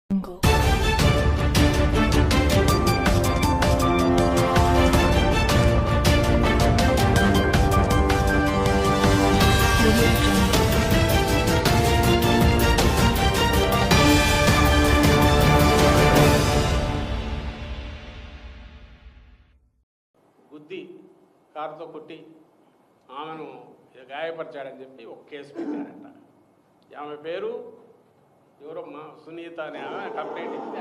గుద్ది కారుతో కొట్టి ఆమెను గాయపరిచాడని చెప్పి ఒక కేసు పెట్టారంట. ఆమె పేరు ఎవరమ్మా, సునీత అనే ఆమె కంప్లైంట్ ఇస్తే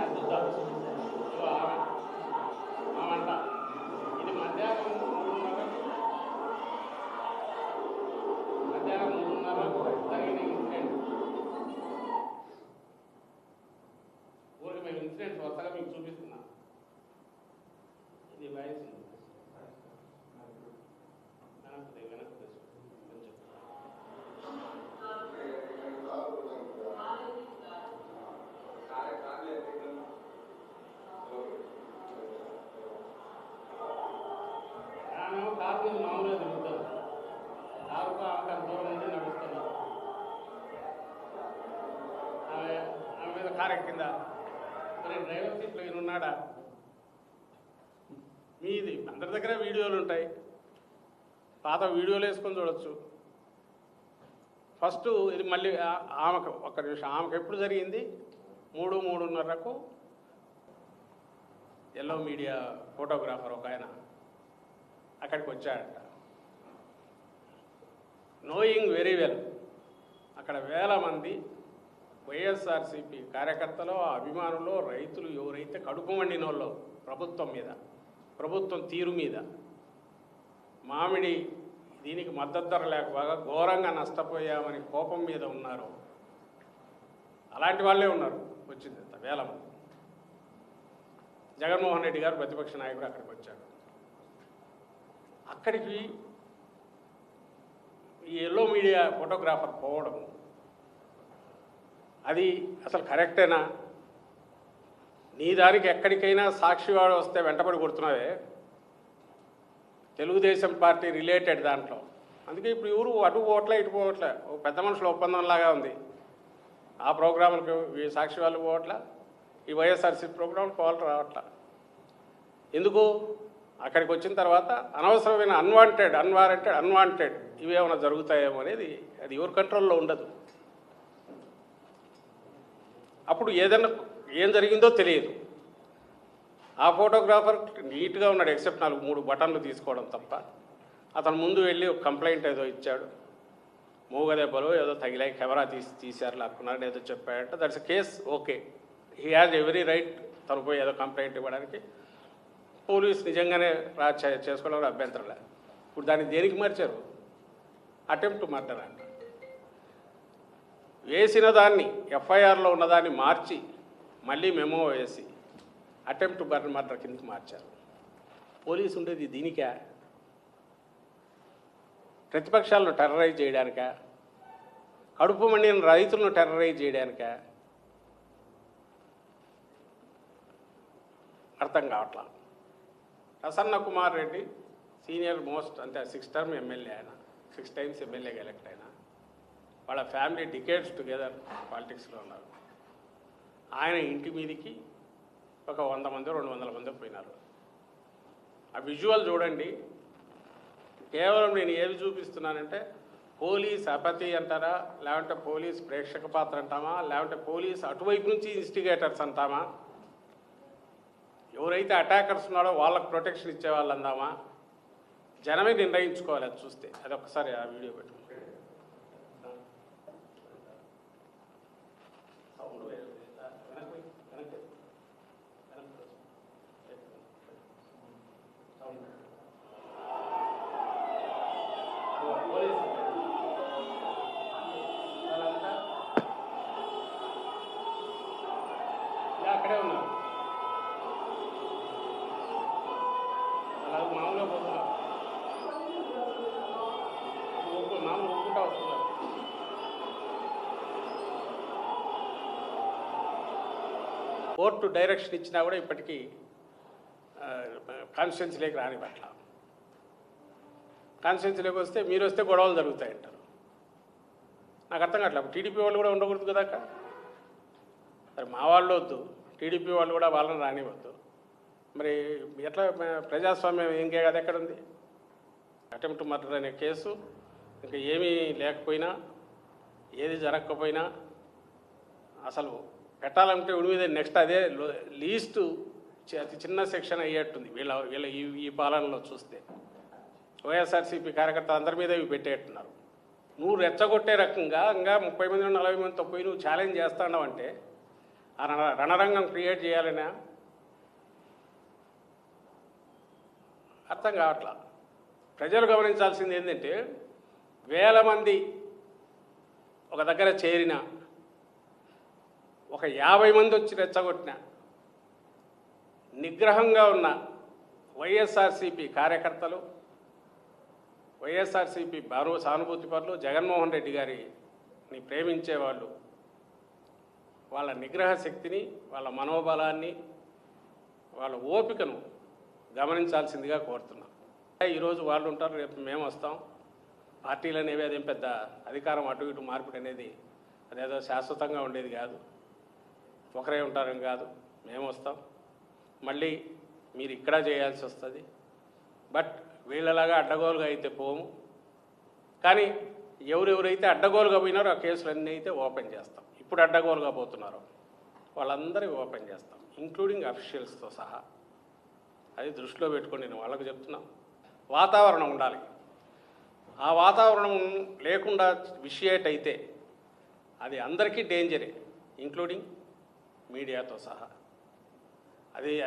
ఆమెంట ఇది మధ్యాహ్నం 3:30 జరిగిన ఇన్సిడెంట్. ఊరికి మేము ఇన్సిడెంట్స్ వరుసగా మీకు చూపిస్తున్నాం. ఇది వాయిస్ కారు మీద మామూలుగా తిరుగుతారు. కారుకు ఆమె దూరం నుండి నడుస్తున్నారు. ఆమె మీద కారు ఎక్కిందా, మరి డ్రైవర్ సీట్లో ఈయన ఉన్నాడా? మీది అందరి దగ్గర వీడియోలు ఉంటాయి, పాత వీడియోలు వేసుకొని చూడొచ్చు. ఫస్ట్ ఇది మళ్ళీ ఆమెకు ఒక్క నిమిషం, ఆమెకు ఎప్పుడు జరిగింది? 3:30కు ఎల్లో మీడియా ఫోటోగ్రాఫర్ ఒక ఆయన అక్కడికి వచ్చాడంట. నోయింగ్ వెరీ వెల్ అక్కడ వేల మంది వైఎస్ఆర్సీపీ కార్యకర్తలు, అభిమానులు, రైతులు, ఎవరైతే కడుపు మండిన వాళ్ళు ప్రభుత్వం మీద, ప్రభుత్వం తీరు మీద, మామిడి దీనికి మద్దతు ధర లేకపోగా ఘోరంగా నష్టపోయామని కోపం మీద ఉన్నారు. అలాంటి వాళ్ళే ఉన్నారు. వచ్చింది అంత వేల మంది. జగన్మోహన్ రెడ్డి గారు ప్రతిపక్ష నాయకుడు అక్కడికి వచ్చాడు. అక్కడికి ఈ ఎల్లో మీడియా ఫోటోగ్రాఫర్ పోవడం అది అసలు కరెక్టేనా? నీ దానికి ఎక్కడికైనా సాక్షివాడు వస్తే వెంటబడి కొడుతున్నావే, తెలుగుదేశం పార్టీ రిలేటెడ్ దాంట్లో. అందుకే ఇప్పుడు ఎవరు అటు పోవట్లే ఇటు పోవట్లే, ఒక పెద్ద మనుషుల ఒప్పందంలాగా ఉంది. ఆ ప్రోగ్రాంలకు సాక్షి వాళ్ళు పోవట్లే, ఈ వైఎస్ఆర్సీ ప్రోగ్రాంలకు వాళ్ళు రావట్లే. ఎందుకు? అక్కడికి వచ్చిన తర్వాత అనవసరమైన అన్వాంటెడ్ ఇవేమైనా జరుగుతాయేమో అనేది అది ఎవరి కంట్రోల్లో ఉండదు. అప్పుడు ఏదైనా ఏం జరిగిందో తెలియదు. ఆ ఫోటోగ్రాఫర్ నీట్గా ఉన్నాడు, ఎక్సెప్ట్ 4-3 బటన్లు తీసుకోవడం తప్ప. అతను ముందు వెళ్ళి ఒక కంప్లైంట్ ఏదో ఇచ్చాడు, మూగదెబ్బలు ఏదో తగిలాయి, కెమెరా తీశారు, లాక్కున్నారని ఏదో చెప్పాడంటే that's a case. Okay, he has every right తను పోయి ఏదో కంప్లైంట్ ఇవ్వడానికి. పోలీసు నిజంగానే చేసుకోవడం అభ్యంతరంలే. ఇప్పుడు దాన్ని దేనికి మార్చారు? అటెంప్ట్ టు మర్డర్ అంట. వేసిన దాన్ని, ఎఫ్ఐఆర్లో ఉన్నదాన్ని మార్చి మళ్ళీ మెమో వేసి అటెంప్ట్ టు మర్డర్ కిందకి మార్చారు. పోలీసు ఉండేది దీనికా? ప్రతిపక్షాలను టెర్రరైజ్ చేయడానికా? కడుపు మండిన రైతులను టెర్రరైజ్ చేయడానికా? అర్థం కావట్లా. ప్రసన్న కుమార్ రెడ్డి సీనియర్ మోస్ట్, అంటే 6th టర్మ్ ఎమ్మెల్యే, ఆయన 6 times ఎమ్మెల్యేగా ఎలక్ట్ అయినా. వాళ్ళ ఫ్యామిలీ డికేడ్స్ టుగెదర్ పాలిటిక్స్లో ఉన్నారు. ఆయన ఇంటి మీదికి ఒక 100 మంది 200 మంది పోయినారు. ఆ విజువల్ చూడండి. కేవలం నేను ఏవి చూపిస్తున్నానంటే పోలీస్ అపతి అంటారా, లేకుంటే పోలీస్ ప్రేక్షక పాత్ర అంటామా, లేకుంటే పోలీస్ అటువైపు నుంచి ఇన్స్టిగేటర్స్ అంటామా, ఎవరైతే అటాకర్స్ ఉన్నాడో వాళ్ళకు ప్రొటెక్షన్ ఇచ్చే వాళ్ళు అందామా, జనమే నిర్ణయించుకోవాలి. అది చూస్తే అది ఒక్కసారి ఆ వీడియో పెట్టుకుంటే అక్కడే ఉన్నారు. అలా మామూలుగా పోతున్నారు, మామూలు ఒప్పుకుంటా వస్తున్నారు. కోర్టు డైరెక్షన్ ఇచ్చినా కూడా ఇప్పటికీ కాన్స్టిట్యున్సీలోకి రాని పట్ల. కాన్స్టిట్యున్సీలోకి వస్తే మీరు వస్తే గొడవలు జరుగుతాయంటారు. నాకు అర్థం కావట్లేదు. టీడీపీ వాళ్ళు కూడా ఉండకూడదు కదా అక్కడ. మరి మా వాళ్ళు వద్దు, టీడీపీ వాళ్ళు కూడా వాళ్ళని రానివద్దు. మరి ఎట్లా ప్రజాస్వామ్యం ఇంకే కదా ఎక్కడ ఉంది? అటెంప్ట్ మర్డర్ అనే కేసు ఇంకా ఏమీ లేకపోయినా, ఏది జరగకపోయినా అసలు పెట్టాలంటే ఉడి మీద నెక్స్ట్ అదే లీస్ట్ అతి చిన్న సెక్షన్ అయ్యేట్టుంది వీళ్ళ ఈ పాలనలో చూస్తే. వైఎస్ఆర్సీపీ కార్యకర్తలు అందరి మీద ఇవి పెట్టేట్టున్నారు. నువ్వు రెచ్చగొట్టే రకంగా ఇంకా 30 మంది 40 మందితో పోయి నువ్వు ఛాలెంజ్ చేస్తున్నావు అంటే ఆ రణరంగం క్రియేట్ చేయాలనే అర్థం కావట్లా. ప్రజలు గమనించాల్సింది ఏంటంటే వేల మంది ఒక దగ్గర చేరిన, ఒక 50 మంది వచ్చి రెచ్చగొట్టిన, నిగ్రహంగా ఉన్న వైఎస్ఆర్సీపీ కార్యకర్తలు, వైఎస్ఆర్సీపీ సానుభూతి పరులు, జగన్మోహన్ రెడ్డి గారిని ప్రేమించేవాళ్ళు వాళ్ళ నిగ్రహ శక్తిని, వాళ్ళ మనోబలాన్ని, వాళ్ళ ఓపికను గమనించాల్సిందిగా కోరుతున్నాం. ఈరోజు వాళ్ళు ఉంటారు, రేపు మేము వస్తాం. పార్టీలు అనేవి అదేం పెద్ద అధికారం అటు ఇటు మార్పిడి అనేది అదేదో శాశ్వతంగా ఉండేది కాదు. ఒకరే ఉంటారని కాదు, మేము వస్తాం. మళ్ళీ మీరు ఇక్కడ చేయాల్సి వస్తుంది. బట్ వీళ్ళలాగా అడ్డగోలుగా అయితే పోము. కానీ ఎవరెవరైతే అడ్డగోలుగా పోయినారో ఆ కేసులన్నీ అయితే ఓపెన్ చేస్తాం. ఇప్పుడు అడ్డగోలుగా పోతున్నారో వాళ్ళందరూ ఓపెన్ చేస్తాం, ఇంక్లూడింగ్ అఫీషియల్స్తో సహా. అది దృష్టిలో పెట్టుకొని నేను వాళ్ళకు చెప్తున్నాను. వాతావరణం ఉండాలి. ఆ వాతావరణం లేకుండా విషయేట్ అయితే అది అందరికీ డేంజరే, ఇంక్లూడింగ్ మీడియాతో సహా.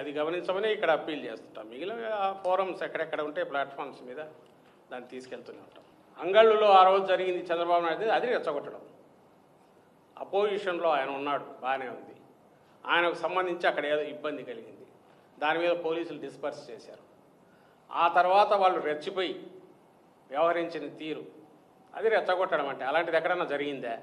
అది గమనించమని ఇక్కడ అప్పీల్ చేస్తుంటాం. మిగిలిన ఫోరమ్స్ ఎక్కడెక్కడ ఉంటే ప్లాట్ఫామ్స్ మీద దాన్ని తీసుకెళ్తూనే ఉంటాం. అంగళ్ళులో ఆ రోజు జరిగింది చంద్రబాబు నాయుడు, అది రెచ్చగొట్టడం. అపోజిషన్లో ఆయన ఉన్నాడు, బాగానే ఉంది. ఆయనకు సంబంధించి అక్కడ ఏదో ఇబ్బంది కలిగింది, దాని మీద పోలీసులు డిస్పర్స్ చేశారు. ఆ తర్వాత వాళ్ళు రెచ్చిపోయి వ్యవహరించిన తీరు అది రెచ్చగొట్టడం. అంటే అలాంటిది ఎక్కడన్నా జరిగిందా?